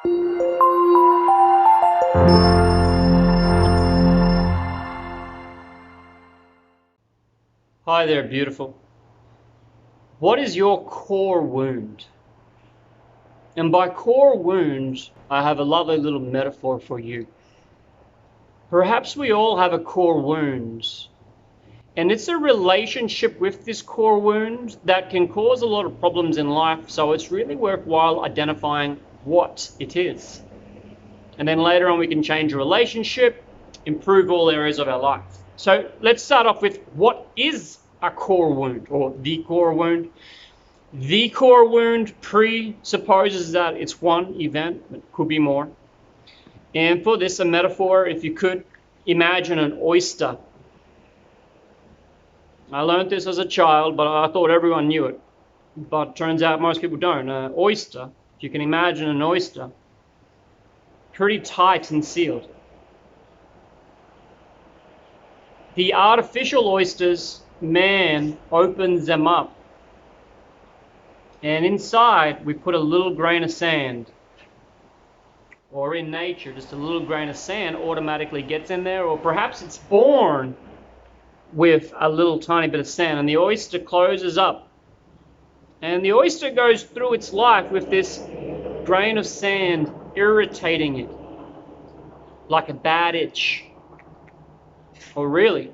Hi there, beautiful. What is your core wound? And by core wound, I have a lovely little metaphor for you. Perhaps we all have a core wound, and it's a relationship with this core wound that can cause a lot of problems in life, so it's really worthwhile identifying what it is. And then later on we can change the relationship, improve all areas of our life. So let's start off with what is a core wound or the core wound. The core wound presupposes that it's one event, it could be more. And for this, a metaphor, if you could imagine an oyster. I learned this as a child, but I thought everyone knew it. But it turns out most people don't. An oyster, if you can imagine an oyster, pretty tight and sealed. The artificial oysters, man opens them up. And inside, we put a little grain of sand. Or in nature, just a little grain of sand automatically gets in there. Or perhaps it's born with a little tiny bit of sand. And the oyster closes up. And the oyster goes through its life with this grain of sand irritating it. Like a bad itch. Or really,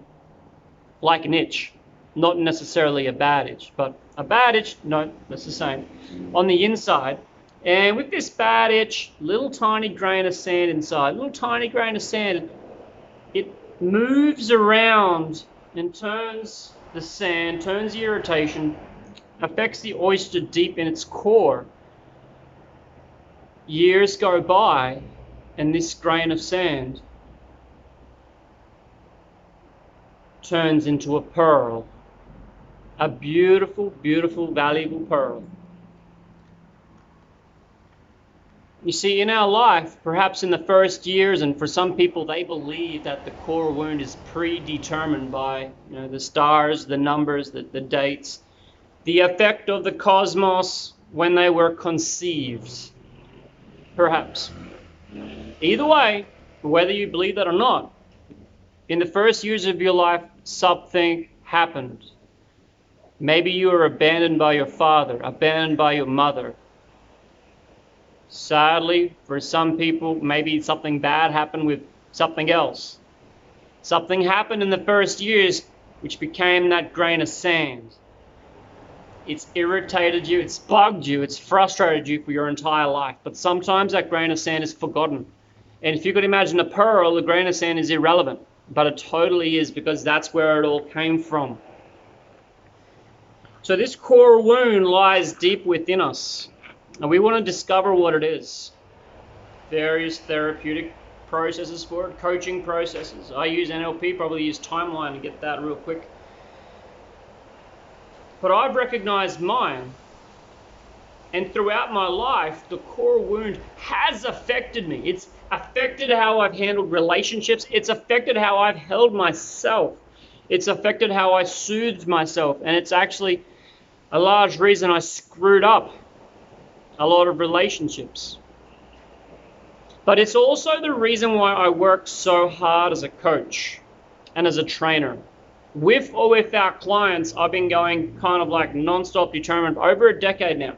like an itch. Not necessarily a bad itch, but a bad itch, no, that's the same. On the inside, and with this bad itch, little tiny grain of sand inside, little tiny grain of sand, it moves around and turns the sand, turns the irritation, affects the oyster deep in its core. Years go by, and this grain of sand turns into a pearl. A beautiful, beautiful, valuable pearl. You see, in our life, perhaps in the first years, and for some people, they believe that the core wound is predetermined by the stars, the numbers, the dates, the effect of the cosmos when they were conceived. Perhaps. Either way, whether you believe that or not, in the first years of your life, something happened. Maybe you were abandoned by your father, abandoned by your mother. Sadly, for some people, maybe something bad happened with something else. Something happened in the first years which became that grain of sand. It's irritated you, it's bugged you, it's frustrated you for your entire life. But sometimes that grain of sand is forgotten. And if you could imagine a pearl, the grain of sand is irrelevant. But it totally is, because that's where it all came from. So this core wound lies deep within us, and we want to discover what it is. Various therapeutic processes for it, coaching processes. I use NLP, probably use Timeline to get that real quick. But I've recognized mine, and throughout my life, the core wound has affected me. It's affected how I've handled relationships. It's affected how I've held myself. It's affected how I soothed myself, and it's actually a large reason I screwed up a lot of relationships. But it's also the reason why I work so hard as a coach and as a trainer. With or without clients, I've been going kind of like non-stop, determined over a decade now.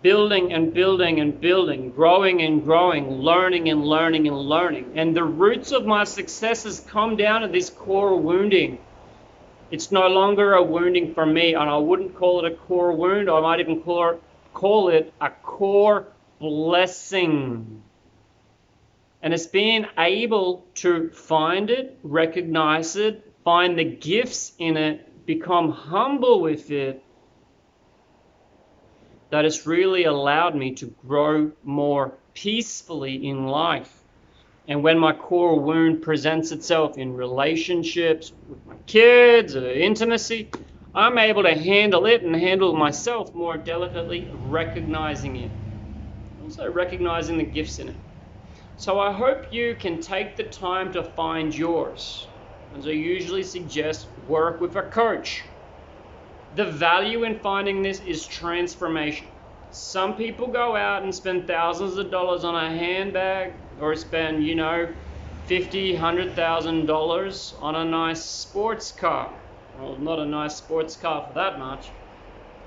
Building and building and building, growing and growing, learning and learning and learning. And the roots of my success has come down to this core wounding. It's no longer a wounding for me, and I wouldn't call it a core wound. I might even call it a core blessing. And it's being able to find it, recognize it, find the gifts in it, become humble with it, that has really allowed me to grow more peacefully in life. And when my core wound presents itself in relationships with my kids or intimacy, I'm able to handle it and handle myself more delicately, recognizing it. Also recognizing the gifts in it. So I hope you can take the time to find yours. As I usually suggest, work with a coach. The value in finding this is transformation. Some people go out and spend thousands of dollars on a handbag, or spend, you know, $50,000, $100,000 on a nice sports car. Well, not a nice sports car for that much.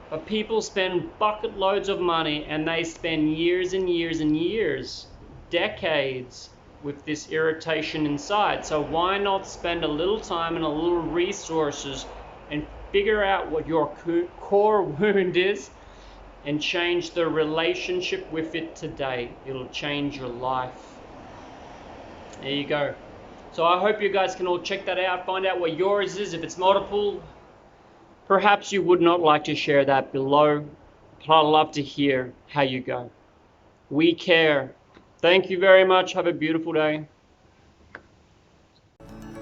But people spend bucket loads of money, and they spend years and years and years, decades, with this irritation inside. So why not spend a little time and a little resources and figure out what your core wound is and change the relationship with it today. It'll change your life. There you go. So I hope you guys can all check that out, find out what yours is. If it's multiple, perhaps you would not like to share that below, but I'd love to hear how you go. We care. Thank you very much. Have a beautiful day.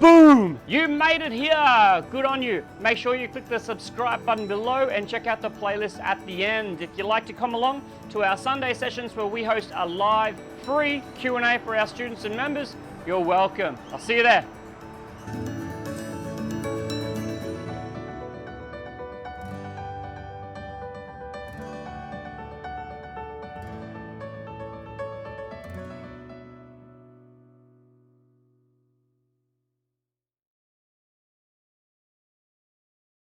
Boom! You made it here! Good on you. Make sure you click the subscribe button below and check out the playlist at the end. If you'd like to come along to our Sunday sessions where we host a live, free Q&A for our students and members, you're welcome. I'll see you there.